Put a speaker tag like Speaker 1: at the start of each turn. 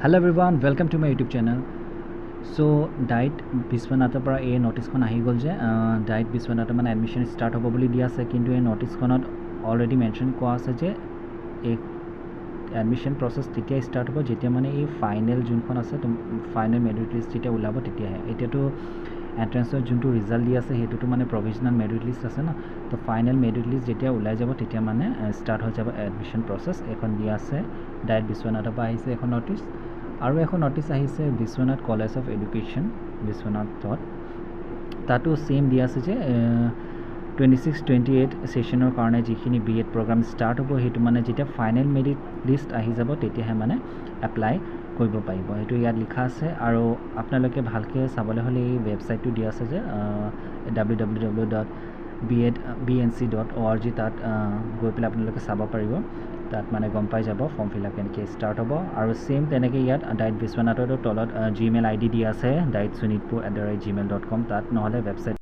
Speaker 1: Hello everyone, welcome to my YouTube channel. So Diet Biswanathৰ পৰা এই নোটিছখন আহি গ'ল যে Diet Biswanathৰ মানে এডমিশ্যন ষ্টাৰ্ট হ'ব বুলি দিয়া আছে, কিন্তু এই নোটিছখনত অলৰেডি মেনশ্যন কৰা আছে যে এই এডমিশ্যন প্ৰচেছ তেতিয়া ষ্টাৰ্ট হ'ব যেতিয়া মানে এই ফাইনেল যোনখন আছে ফাইনেল মেৰিট লিষ্ট যেতিয়া ওলাব তেতিয়াহে। এতিয়াতো এণ্ট্ৰেঞ্চৰ যোনটো ৰিজাল্ট দি আছে সেইটোতো মানে প্ৰভিজনেল মেৰিট লিষ্ট আছে ন, তো ফাইনেল মেৰিট লিষ্ট যেতিয়া ওলাই যাব তেতিয়া মানে ষ্টাৰ্ট হৈ যাব এডমিশ্যন প্ৰচেছ। এখন দিয়া আছে ডাইট বিশ্বনাথৰ পৰা আহিছে এখন নটিছ, আৰু এখন নটিছ আহিছে বিশ্বনাথ কলেজ অফ এডুকেশ্যন বিশ্বনাথত, তাতো ছেইম দিয়া আছে যে 26-28 ছেশ্যনৰ কাৰণে যিখিনি BEd প্ৰগ্ৰাম ষ্টাৰ্ট হ'ব সেইটো মানে যেতিয়া ফাইনেল মেৰিট লিষ্ট আহি যাব তেতিয়াহে মানে এপ্লাই কৰিব পাৰিব, সেইটো ইয়াত লিখা আছে। আৰু আপোনালোকে ভালকৈ চাবলৈ হ'লে এই ৱেবছাইটটো দিয়া আছে যে www.bnc.org, তাত গৈ পেলাই আপোনালোকে চাব পাৰিব, তাত মানে গম পাই যাব ফৰ্ম ফিল আপ কেনেকৈ ষ্টাৰ্ট হ'ব। আৰু ছেইম তেনেকৈ ইয়াত ডাইট বিশ্বনাথৰ তলত Gmail ID দিয়া আছে dietsunitpur@gmail.com, তাত নহ'লে ৱেবছাইট